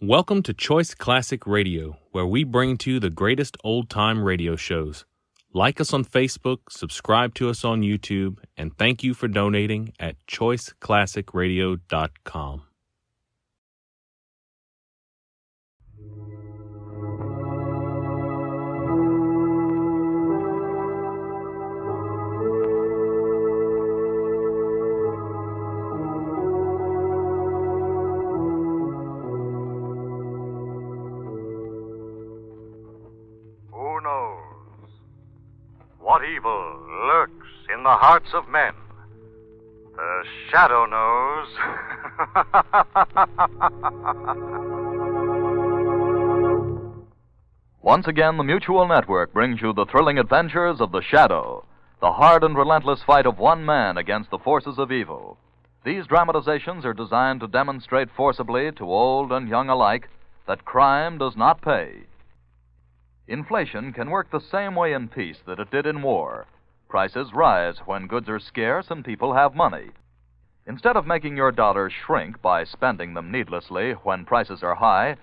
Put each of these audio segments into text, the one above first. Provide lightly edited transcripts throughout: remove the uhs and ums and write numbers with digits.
Welcome to Choice Classic Radio, where we bring to you the greatest old-time radio shows. Like us on Facebook, subscribe to us on YouTube, and thank you for donating at choiceclassicradio.com. Who knows what evil lurks in the hearts of men? The shadow knows. Once again, the Mutual Network brings you the thrilling adventures of the Shadow, the hard and relentless fight of one man against the forces of evil. These dramatizations are designed to demonstrate forcibly to old and young alike that crime does not pay. Inflation can work the same way in peace that it did in war. Prices rise when goods are scarce and people have money. Instead of making your dollars shrink by spending them needlessly when prices are high,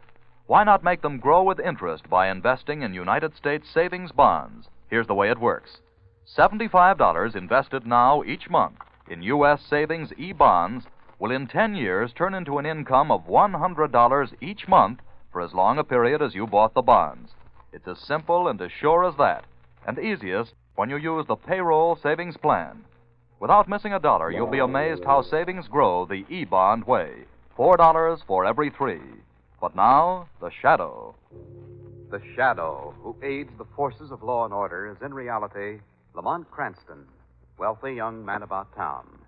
why not make them grow with interest by investing in United States savings bonds? Here's the way it works. $75 invested now each month in U.S. savings E-bonds will in 10 years turn into an income of $100 each month for as long a period as you bought the bonds. It's as simple and as sure as that, and easiest when you use the payroll savings plan. Without missing a dollar, you'll be amazed how savings grow the E-bond way. $4 for every 3. But now, the Shadow. The Shadow, who aids the forces of law and order, is in reality Lamont Cranston, wealthy young man about town.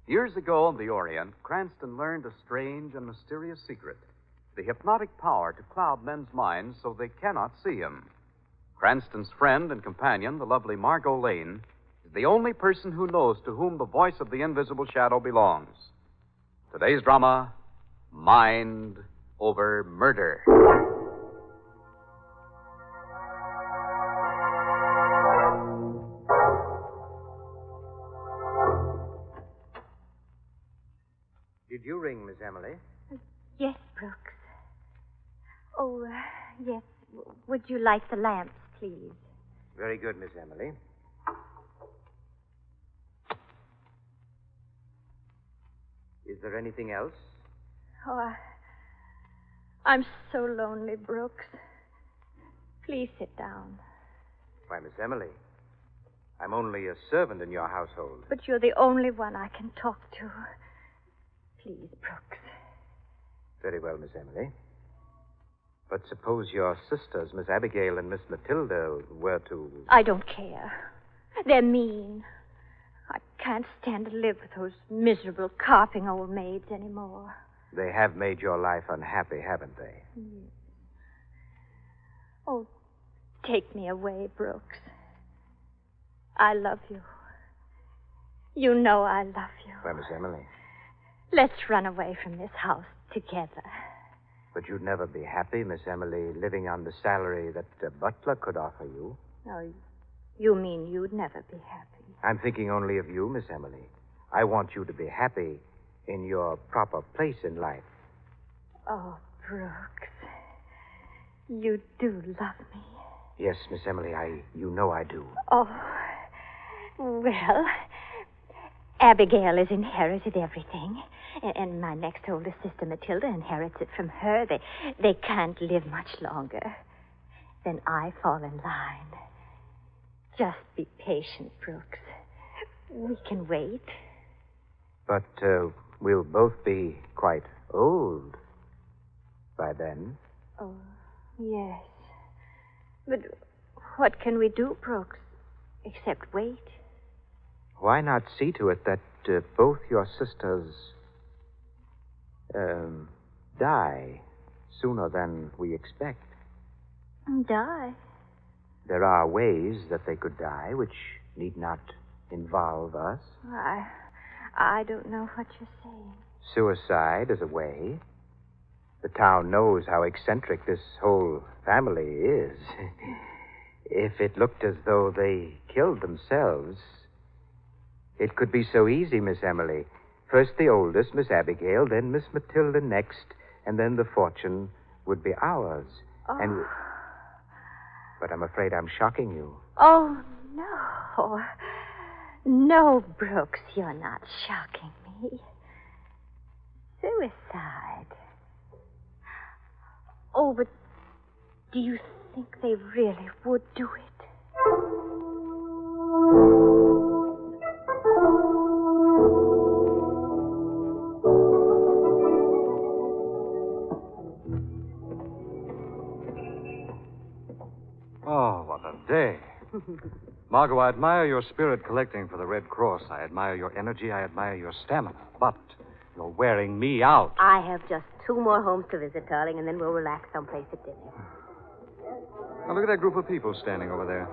Years ago in the Orient, Cranston learned a strange and mysterious secret, the hypnotic power to cloud men's minds so they cannot see him. Cranston's friend and companion, the lovely Margot Lane, is the only person who knows to whom the voice of the invisible shadow belongs. Today's drama, Mind Over Murder. Did you ring, Miss Emily? Yes, Brooks. Oh, yes. Would you light the lamps, please? Very good, Miss Emily. Is there anything else? Oh, I'm so lonely, Brooks. Please sit down. Why, Miss Emily, I'm only a servant in your household. But you're the only one I can talk to. Please, Brooks. Very well, Miss Emily. But suppose your sisters, Miss Abigail and Miss Matilda, were to... I don't care. They're mean. I can't stand to live with those miserable, carping old maids anymore. They have made your life unhappy, haven't they? Yes. Oh, take me away, Brooks. I love you. You know I love you. Why, Miss Emily? Let's run away from this house together. But you'd never be happy, Miss Emily, living on the salary that a butler could offer you. Oh, you mean you'd never be happy? I'm thinking only of you, Miss Emily. I want you to be happy in your proper place in life. Oh, Brooks, you do love me. Yes, Miss Emily, you know I do. Oh, well, Abigail has inherited everything. And my next oldest sister, Matilda, inherits it from her. They can't live much longer. Then I fall in line. Just be patient, Brooks. We can wait. But we'll both be quite old by then. Oh, yes. But what can we do, Brooks, except wait? Why not see to it that both your sisters die sooner than we expect? Die? There are ways that they could die which need not involve us. I don't know what you're saying. Suicide is a way. The town knows how eccentric this whole family is. If it looked as though they killed themselves, it could be so easy, Miss Emily. First the oldest, Miss Abigail, then Miss Matilda next, and then the fortune would be ours. Oh. And but I'm afraid I'm shocking you. Oh, no. No, Brooks, you're not shocking me. Suicide. Oh, but do you think they really would do it? Oh, what a day. Margot, I admire your spirit collecting for the Red Cross. I admire your energy. I admire your stamina. But you're wearing me out. I have just 2 more homes to visit, darling, and then we'll relax someplace at dinner. Now, look at that group of people standing over there.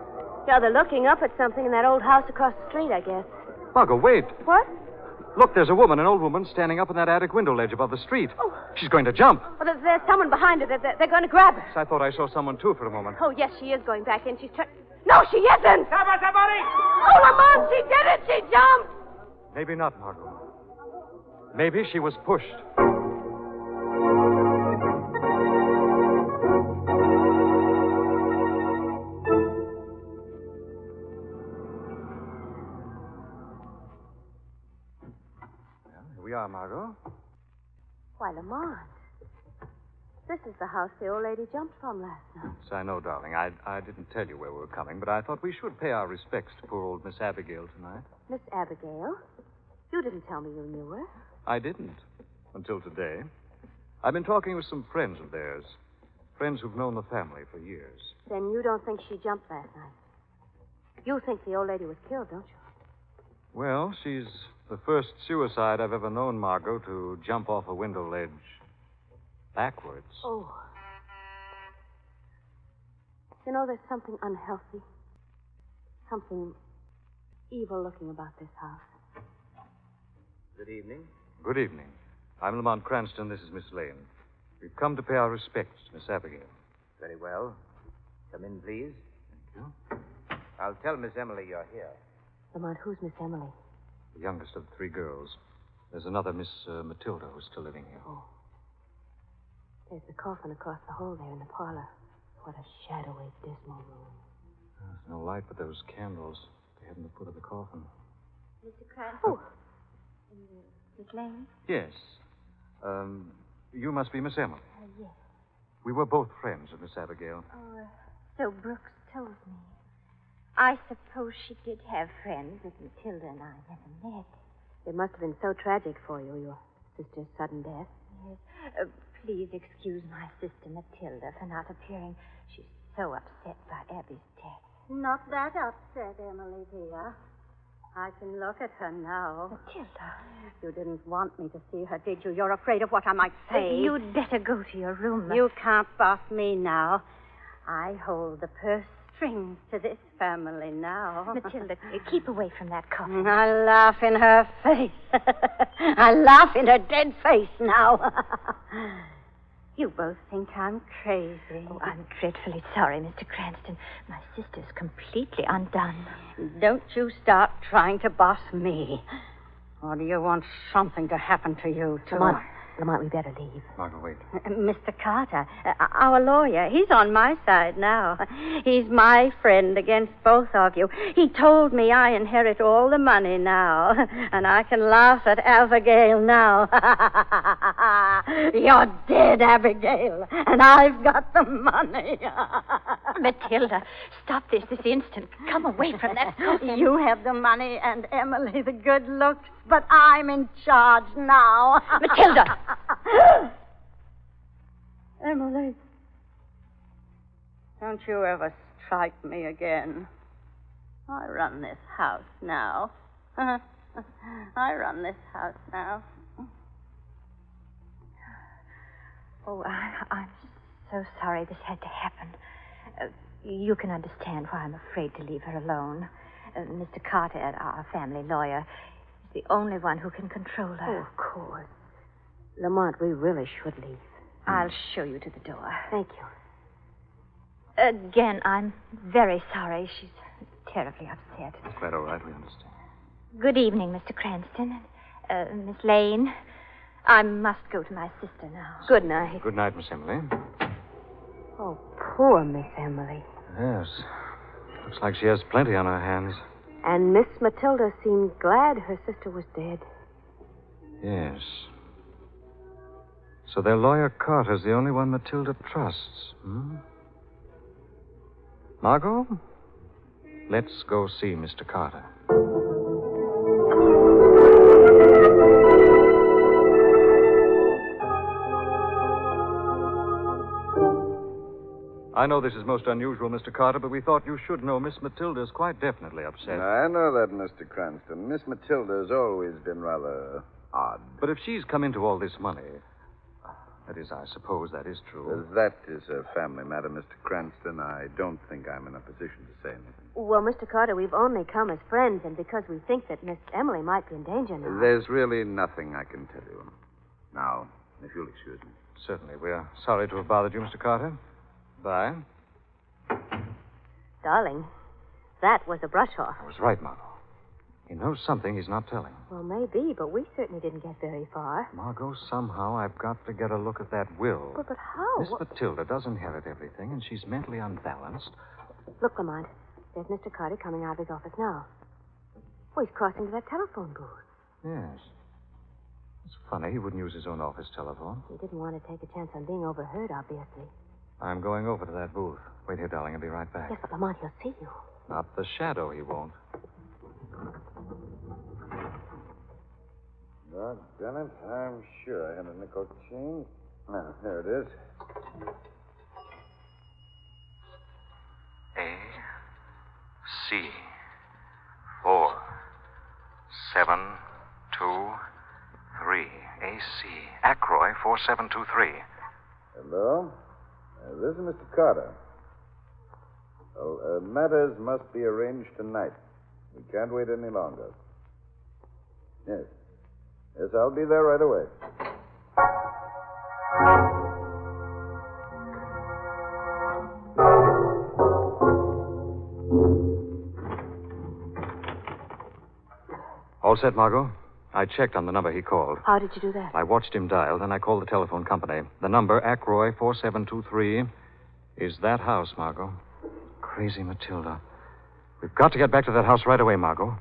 Yeah, they're looking up at something in that old house across the street, I guess. Margot, wait. What? Look, there's a woman, an old woman, standing up in that attic window ledge above the street. Oh. She's going to jump. Well, there's someone behind her. They're going to grab her. So I thought I saw someone, too, for a moment. Oh, yes, she is going back in. She's trying... No, she isn't! Somebody! Oh, Lamont, she did it! She jumped! Maybe not, Margot. Maybe she was pushed. Well, here we are, Margot. Why, Lamont. This is the house the old lady jumped from last night. Yes, I know, darling. I didn't tell you where we were coming, but I thought we should pay our respects to poor old Miss Abigail tonight. Miss Abigail? You didn't tell me you knew her. I didn't. Until today. I've been talking with some friends of theirs. Friends who've known the family for years. Then you don't think she jumped last night? You think the old lady was killed, don't you? Well, she's the first suicide I've ever known, Margot, to jump off a window ledge backwards. Oh. You know, there's something unhealthy, something evil-looking about this house. Good evening. Good evening. I'm Lamont Cranston. This is Miss Lane. We've come to pay our respects to Miss Abigail. Very well. Come in, please. Thank you. I'll tell Miss Emily you're here. Lamont, who's Miss Emily? The youngest of the 3 girls. There's another Miss Matilda who's still living here. Oh. There's the coffin across the hall there in the parlor. What a shadowy, dismal room. There's no light but those candles they had in the foot of the coffin. Mr. Cranston? Oh. Miss Lane? Yes. You must be Miss Emily. Yes. We were both friends of Miss Abigail. Oh, so Brooks told me. I suppose she did have friends that Matilda and I never met. It must have been so tragic for you, your sister's sudden death. Yes. Please excuse my sister Matilda for not appearing. She's so upset by Abby's death. Not that upset, Emily, dear. I can look at her now. Matilda. You didn't want me to see her, did you? You're afraid of what I might say. You'd better go to your room. You can't boss me now. I hold the purse strings to this family now. Matilda, keep away from that coffin. I laugh in her face. I laugh in her dead face now. You both think I'm crazy. Oh, I'm dreadfully sorry, Mr. Cranston. My sister's completely undone. Don't you start trying to boss me. Or do you want something to happen to you, too? Lamont, we better leave. Margot, wait. Mr. Carter, our lawyer, he's on my side now. He's my friend against both of you. He told me I inherit all the money now, and I can laugh at Abigail now. You're dead, Abigail, and I've got the money. Matilda, stop this instant. Come away from that coffin. You have the money and Emily the good looks, but I'm in charge now. Matilda! Emily, don't you ever strike me again. I run this house now. I run this house now. Oh, I'm so sorry this had to happen. You can understand why I'm afraid to leave her alone. Mr. Carter, our family lawyer, is the only one who can control her. Oh, of course. Lamont, we really should leave. I'll show you to the door. Thank you. Again, I'm very sorry. She's terribly upset. That's quite all right. We understand. Good evening, Mr. Cranston. Miss Lane. I must go to my sister now. Good night. Good night, Miss Emily. Oh, poor Miss Emily. Yes. Looks like she has plenty on her hands. And Miss Matilda seemed glad her sister was dead. Yes. So their lawyer Carter's the only one Matilda trusts, hmm? Margot, let's go see Mr. Carter. I know this is most unusual, Mr. Carter, but we thought you should know Miss Matilda's quite definitely upset. I know that, Mr. Cranston. Miss Matilda's always been rather odd. But if she's come into all this money, that is, I suppose that is true. That is a family matter, Mr. Cranston. I don't think I'm in a position to say anything. Well, Mr. Carter, we've only come as friends, and because we think that Miss Emily might be in danger now. There's really nothing I can tell you. Now, if you'll excuse me. Certainly. We're sorry to have bothered you, Mr. Carter. Bye. Darling, that was a brush-off. I was right, Margot. He knows something he's not telling. Well, maybe, but we certainly didn't get very far. Margot, somehow I've got to get a look at that will. But how? Miss Matilda does inherit everything, and she's mentally unbalanced. Look, Lamont, there's Mr. Carter coming out of his office now. Oh, he's crossing to that telephone booth. Yes. It's funny he wouldn't use his own office telephone. He didn't want to take a chance on being overheard, obviously. I'm going over to that booth. Wait here, darling. I'll be right back. Yes, but Lamont, he'll see you. Not the shadow, he won't. Doggone it. I'm sure I had a nickel chain. Now, there it is. A C 4 7 2 3 AC Ackroy 4723. Hello? This is Mr. Carter. Well, matters must be arranged tonight. We can't wait any longer. Yes. Yes, I'll be there right away. All set, Margot? I checked on the number he called. How did you do that? I watched him dial, then I called the telephone company. The number, Ackroy 4723, is that house, Margot. Crazy Matilda. We've got to get back to that house right away, Margot.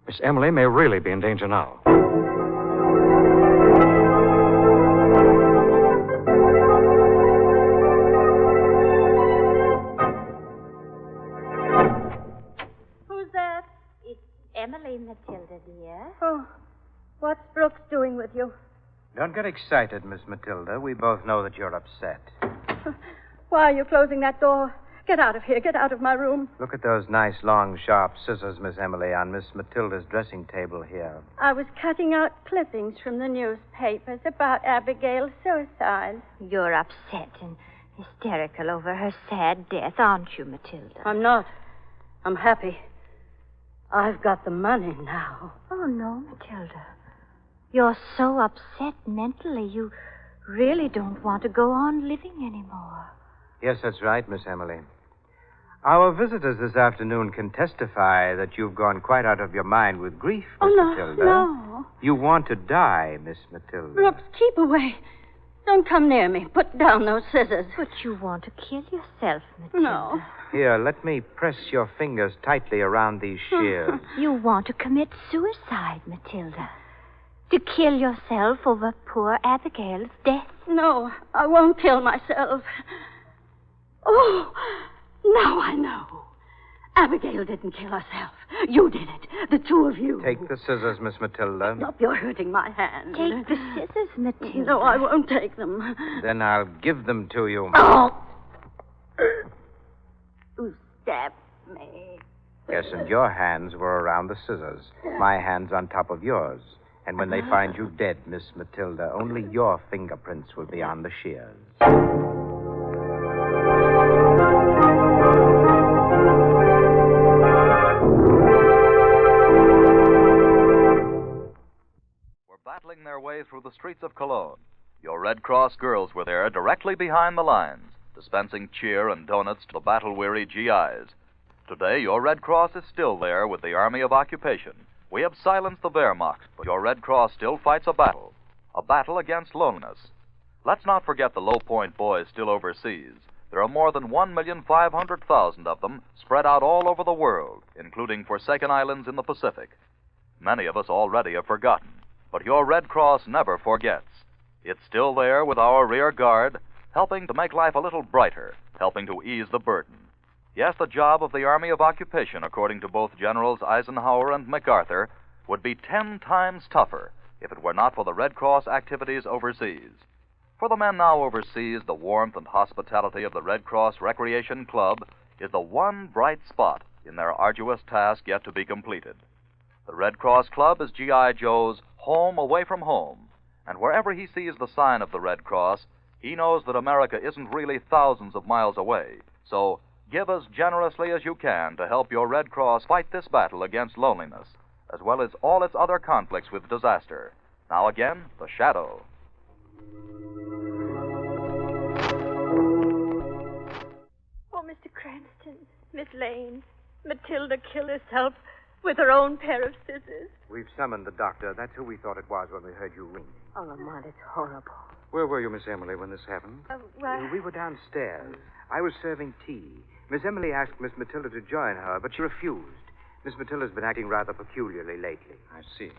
Miss Emily may really be in danger now. Who's that? It's Emily, Matilda, dear. Oh, what's Brooks doing with you? Don't get excited, Miss Matilda. We both know that you're upset. Why are you closing that door? Get out of here. Get out of my room. Look at those nice, long, sharp scissors, Miss Emily, on Miss Matilda's dressing table here. I was cutting out clippings from the newspapers about Abigail's suicide. You're upset and hysterical over her sad death, aren't you, Matilda? I'm not. I'm happy. I've got the money now. Oh, no, Matilda. You're so upset mentally, you really don't want to go on living anymore. Yes, that's right, Miss Emily. Our visitors this afternoon can testify that you've gone quite out of your mind with grief, Miss Matilda. No. You want to die, Miss Matilda. Brooks, keep away. Don't come near me. Put down those scissors. But you want to kill yourself, Matilda. No. Here, let me press your fingers tightly around these shears. You want to commit suicide, Matilda. To kill yourself over poor Abigail's death. No, I won't kill myself. Oh, now I know. Abigail didn't kill herself. You did it. The two of you. Take the scissors, Miss Matilda. Stop, you're hurting my hand. Take the scissors, Matilda. No, I won't take them. Then I'll give them to you. Oh! You stabbed me. Yes, and your hands were around the scissors. My hands on top of yours. And when they find you dead, Miss Matilda, only your fingerprints will be on the shears. Battling their way through the streets of Cologne. Your Red Cross girls were there directly behind the lines, dispensing cheer and donuts to the battle-weary GIs. Today, your Red Cross is still there with the Army of Occupation. We have silenced the Wehrmacht, but your Red Cross still fights a battle a battle against loneliness. Let's not forget the Low Point boys still overseas. There are more than 1,500,000 of them spread out all over the world, including forsaken islands in the Pacific. Many of us already have forgotten, but your Red Cross never forgets. It's still there with our rear guard, helping to make life a little brighter, helping to ease the burden. Yes, the job of the Army of Occupation, according to both Generals Eisenhower and MacArthur, would be 10 times tougher if it were not for the Red Cross activities overseas. For the men now overseas, the warmth and hospitality of the Red Cross Recreation Club is the one bright spot in their arduous task yet to be completed. The Red Cross Club is G.I. Joe's home away from home, and wherever he sees the sign of the Red Cross, he knows that America isn't really thousands of miles away. So give as generously as you can to help your Red Cross fight this battle against loneliness, as well as all its other conflicts with disaster. Now again, The Shadow. Oh, Mr. Cranston, Miss Lane, Matilda killed herself with her own pair of scissors. We've summoned the doctor. That's who we thought it was when we heard you ring. Oh, Lamont, it's horrible. Where were you, Miss Emily, when this happened? We were downstairs. I was serving tea. Miss Emily asked Miss Matilda to join her, but she refused. Miss Matilda's been acting rather peculiarly lately. I see.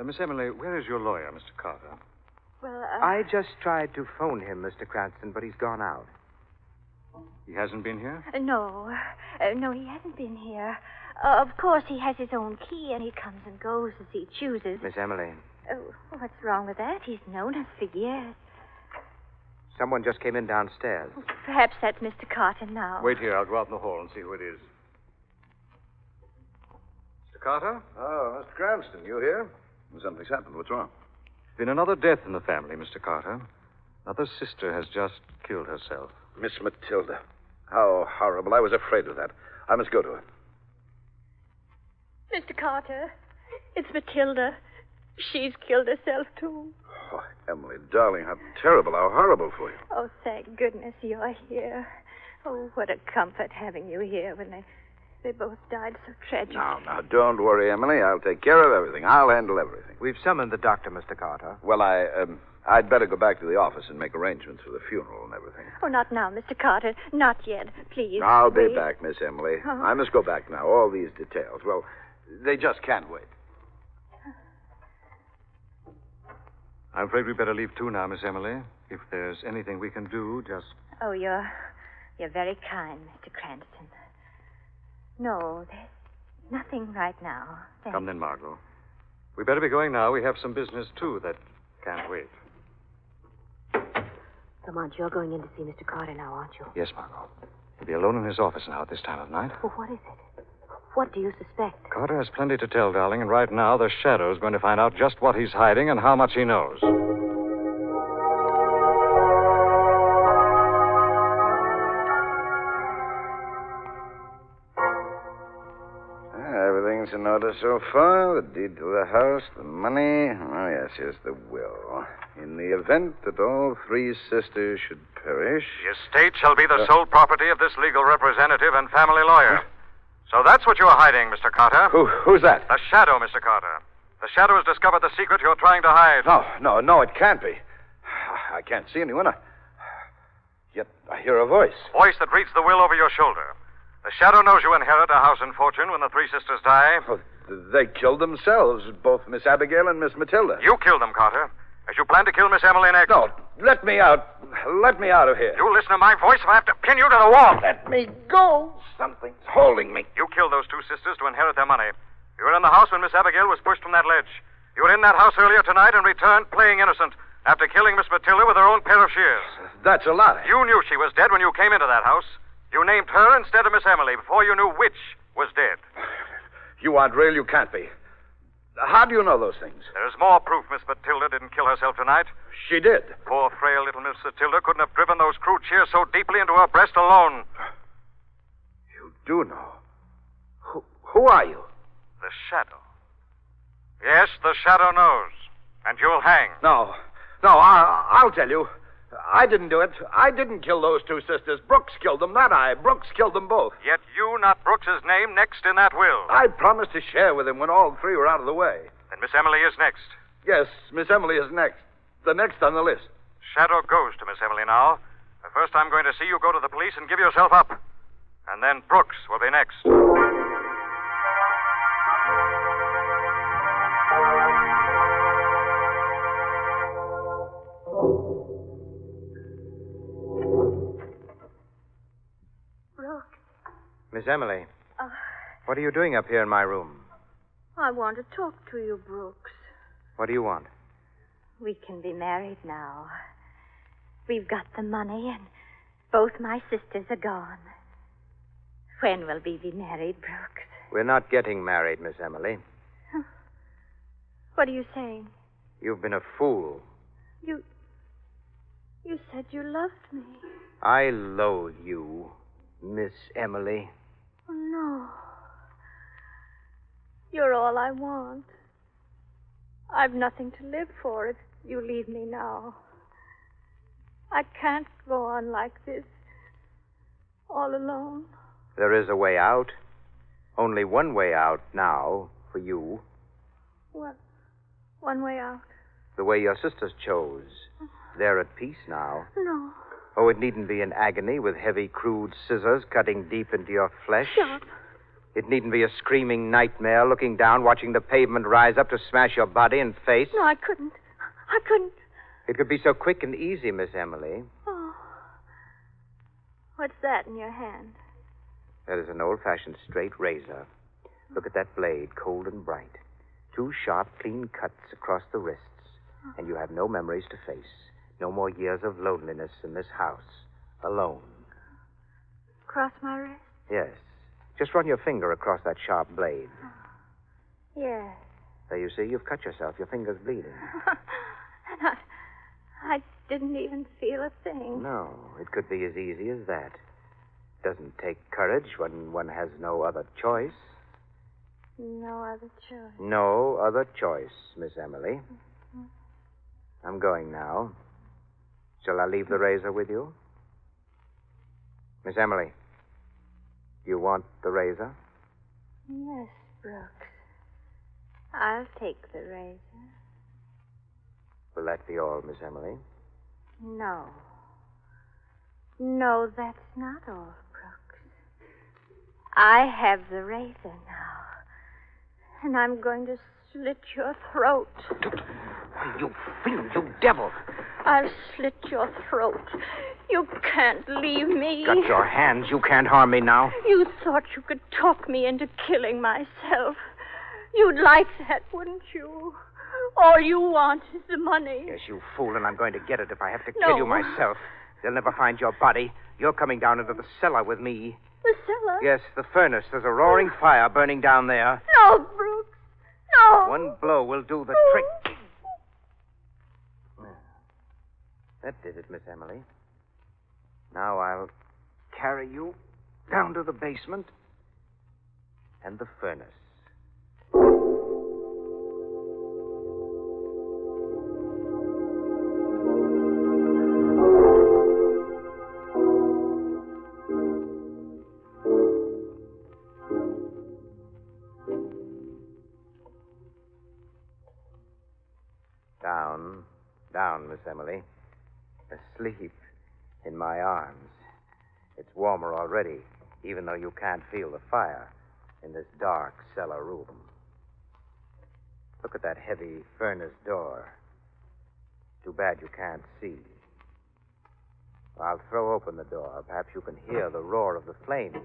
Miss Emily, where is your lawyer, Mr. Carter? Well, I just tried to phone him, Mr. Cranston, but he's gone out. He hasn't been here? No, he hasn't been here. Of course, he has his own key, and he comes and goes as he chooses. Miss Emily. Oh, what's wrong with that? He's known us for years. Someone just came in downstairs. Perhaps that's Mr. Carter now. Wait here. I'll go out in the hall and see who it is. Mr. Carter? Oh, Mr. Cranston, you here? Something's happened. What's wrong? Been another death in the family, Mr. Carter. Another sister has just killed herself. Miss Matilda. How horrible. I was afraid of that. I must go to her. Mr. Carter, it's Matilda. She's killed herself, too. Oh, Emily, darling, how terrible, how horrible for you. Oh, thank goodness you're here. Oh, what a comfort having you here when they both died so tragically. Now, don't worry, Emily. I'll take care of everything. I'll handle everything. We've summoned the doctor, Mr. Carter. Well, I'd better go back to the office and make arrangements for the funeral and everything. Oh, not now, Mr. Carter. Not yet. Please. I'll be wait. back, Miss Emily. Oh. I must go back now. All these details. Well, they just can't wait. I'm afraid we'd better leave, too, now, Miss Emily. If there's anything we can do, just... Oh, you're very kind, Mr. Cranston. No, there's nothing right now. Thanks. Come then, Margot. We better be going now. We have some business, too, that can't wait. Lamont, you're going in to see Mr. Carter now, aren't you? Yes, Margot. He'll be alone in his office now at this time of night. Well, what is it? What do you suspect? Carter has plenty to tell, darling, and right now the Shadow's going to find out just what he's hiding and how much he knows. Everything's in order so far. The deed to the house, the money. Oh, yes, here's the will. In the event that all three sisters should perish... The estate shall be the sole property of this legal representative and family lawyer. So that's what you're hiding, Mr. Carter. Who's that? The Shadow, Mr. Carter. The Shadow has discovered the secret you're trying to hide. No, it can't be. I can't see anyone. Yet I hear a voice. Voice that reads the will over your shoulder. The Shadow knows you inherit a house and fortune when the three sisters die. Oh, they killed themselves, both Miss Abigail and Miss Matilda. You killed them, Carter. As you plan to kill Miss Emily next. No, let me out. Let me out of here. You listen to my voice if I have to pin you to the wall. Let me go. Something's holding me. You killed those two sisters to inherit their money. You were in the house when Miss Abigail was pushed from that ledge. You were in that house earlier tonight and returned playing innocent after killing Miss Matilda with her own pair of shears. That's a lie. You knew she was dead when you came into that house. You named her instead of Miss Emily before you knew which was dead. You aren't real. You can't be. How do you know those things? There's more proof Miss Matilda didn't kill herself tonight. She did. Poor, frail little Miss Matilda couldn't have driven those crude shears so deeply into her breast alone. You do know. Who are you? The Shadow. Yes, the Shadow knows. And you'll hang. No, I'll tell you. I didn't do it. I didn't kill those two sisters. Brooks killed them, not I. Brooks killed them both. Yet you, not Brooks's name, next in that will. I promised to share with him when all three were out of the way. Then Miss Emily is next. Yes, Miss Emily is next. The next on the list. Shadow goes to Miss Emily now. First, I'm going to see you go to the police and give yourself up. And then Brooks will be next. Brooks, Miss Emily, what are you doing up here in my room? I want to talk to you, Brooks. What do you want? We can be married now. We've got the money, and both my sisters are gone. When will we be married, Brooks? We're not getting married, Miss Emily. What are you saying? You've been a fool. You said you loved me. I loathe you, Miss Emily. Oh, no. You're all I want. I've nothing to live for if you leave me now. I can't go on like this, all alone. There is a way out. Only one way out now for you. What? One way out? The way your sisters chose. They're at peace now. No. Oh, it needn't be in agony with heavy, crude scissors cutting deep into your flesh. Stop. It needn't be a screaming nightmare looking down, watching the pavement rise up to smash your body and face. No, I couldn't. It could be so quick and easy, Miss Emily. Oh. What's that in your hand? That is an old-fashioned straight razor. Look at that blade, cold and bright. 2 sharp, clean cuts across the wrists. And you have no memories to face. No more years of loneliness in this house. Alone. Across my wrist? Yes. Just run your finger across that sharp blade. Yes. There, you see, you've cut yourself. Your finger's bleeding. And I didn't even feel a thing. No, it could be as easy as that. Doesn't take courage when one has no other choice. No other choice. No other choice, Miss Emily. Mm-hmm. I'm going now. Shall I leave the razor with you? Miss Emily, you want the razor? Yes, Brooks. I'll take the razor. Will that be all, Miss Emily? No. No, that's not all, Brooks. I have the razor now. And I'm going to slit your throat. You fiend, you devil. I'll slit your throat. You can't leave me. Got your hands. You can't harm me now. You thought you could talk me into killing myself. You'd like that, wouldn't you? All you want is the money. Yes, you fool, and I'm going to get it if I have to No. kill you myself. They'll never find your body. You're coming down into the cellar with me. The cellar? Yes, the furnace. There's a roaring fire burning down there. No, Brooks. No. One blow will do the trick. That did it, Miss Emily. Now I'll carry you down to the basement and the furnace. Down, Miss Emily. Asleep in my arms. It's warmer already, even though you can't feel the fire in this dark cellar room. Look at that heavy furnace door. Too bad you can't see. I'll throw open the door. Perhaps you can hear the roar of the flames.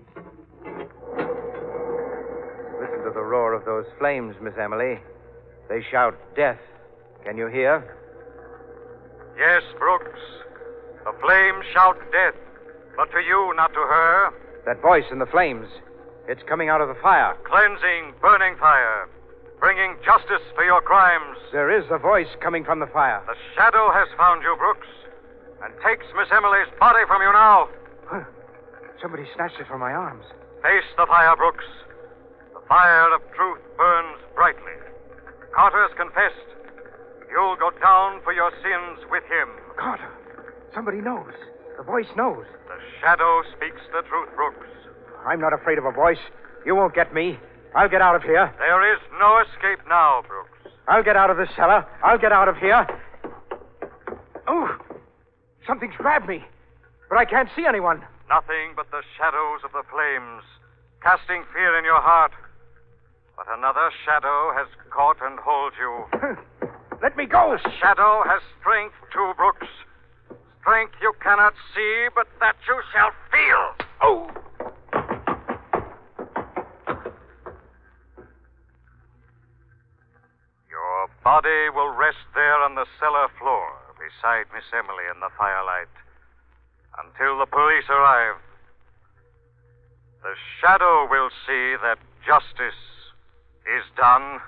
Listen to the roar of those flames, Miss Emily. They shout death. Can you hear? Yes, Brooks. The flames shout death, but to you, not to her. That voice in the flames. It's coming out of the fire. Cleansing, burning fire, bringing justice for your crimes. There is a voice coming from the fire. The shadow has found you, Brooks, and takes Miss Emily's body from you now. Somebody snatched it from my arms. Face the fire, Brooks. The fire of truth burns brightly. Carter's confessed. You'll go down for your sins with him. Carter, somebody knows. The voice knows. The shadow speaks the truth, Brooks. I'm not afraid of a voice. You won't get me. I'll get out of here. There is no escape now, Brooks. I'll get out of this cellar. I'll get out of here. Oh, something's grabbed me. But I can't see anyone. Nothing but the shadows of the flames, casting fear in your heart. But another shadow has caught and holds you. Let me go. The shadow has strength too, Brooks. Strength you cannot see, but that you shall feel. Oh! Your body will rest there on the cellar floor beside Miss Emily in the firelight until the police arrive. The shadow will see that justice is done.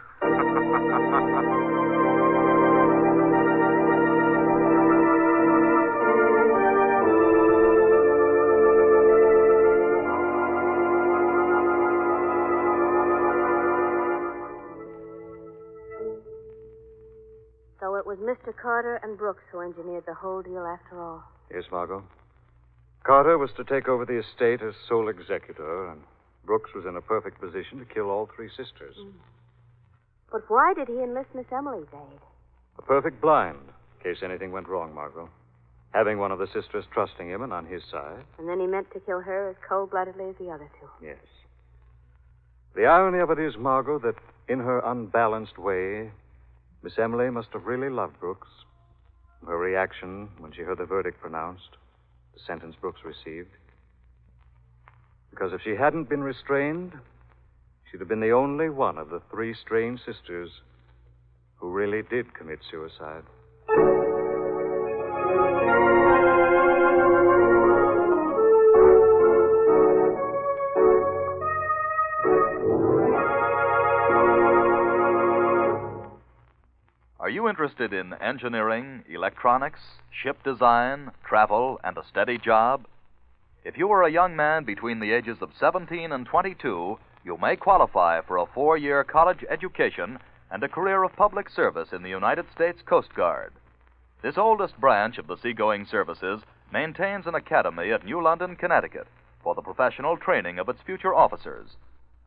So it was Mr. Carter and Brooks who engineered the whole deal after all. Yes, Margot. Carter was to take over the estate as sole executor, and Brooks was in a perfect position to kill all three sisters. But why did he enlist Miss Emily's aid? A perfect blind, in case anything went wrong, Margot. Having one of the sisters trusting him and on his side. And then he meant to kill her as cold-bloodedly as the other two. Yes. The irony of it is, Margot, that in her unbalanced way, Miss Emily must have really loved Brooks. Her reaction when she heard the verdict pronounced, the sentence Brooks received. Because if she hadn't been restrained, she'd have been the only one of the three strange sisters who really did commit suicide. Are you interested in engineering, electronics, ship design, travel, and a steady job? If you are a young man between the ages of 17 and 22, you may qualify for a 4-year college education and a career of public service in the United States Coast Guard. This oldest branch of the seagoing services maintains an academy at New London, Connecticut, for the professional training of its future officers.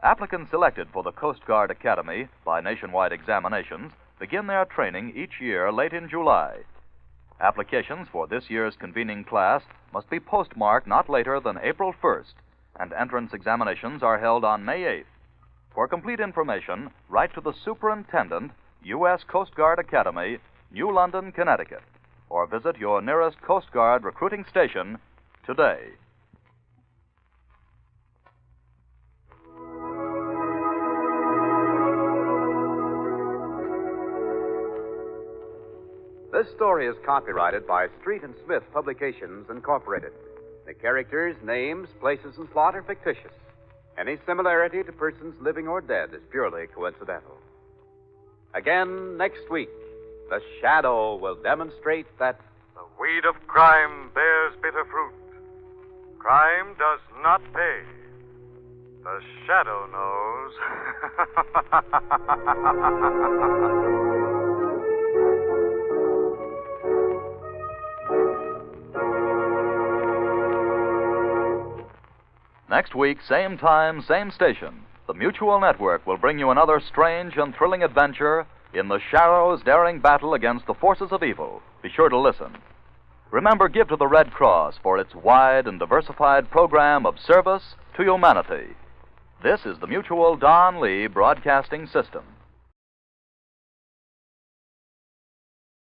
Applicants selected for the Coast Guard Academy by nationwide examinations begin their training each year late in July. Applications for this year's convening class must be postmarked not later than April 1st, and entrance examinations are held on May 8th. For complete information, write to the Superintendent, U.S. Coast Guard Academy, New London, Connecticut, or visit your nearest Coast Guard recruiting station today. This story is copyrighted by Street and Smith Publications, Incorporated. The characters, names, places, and plot are fictitious. Any similarity to persons living or dead is purely coincidental. Again, next week, the shadow will demonstrate that The weed of crime bears bitter fruit. Crime does not pay. The shadow knows. Next week, same time, same station, the Mutual Network will bring you another strange and thrilling adventure in the Shadow's daring battle against the forces of evil. Be sure to listen. Remember, give to the Red Cross for its wide and diversified program of service to humanity. This is the Mutual Don Lee Broadcasting System.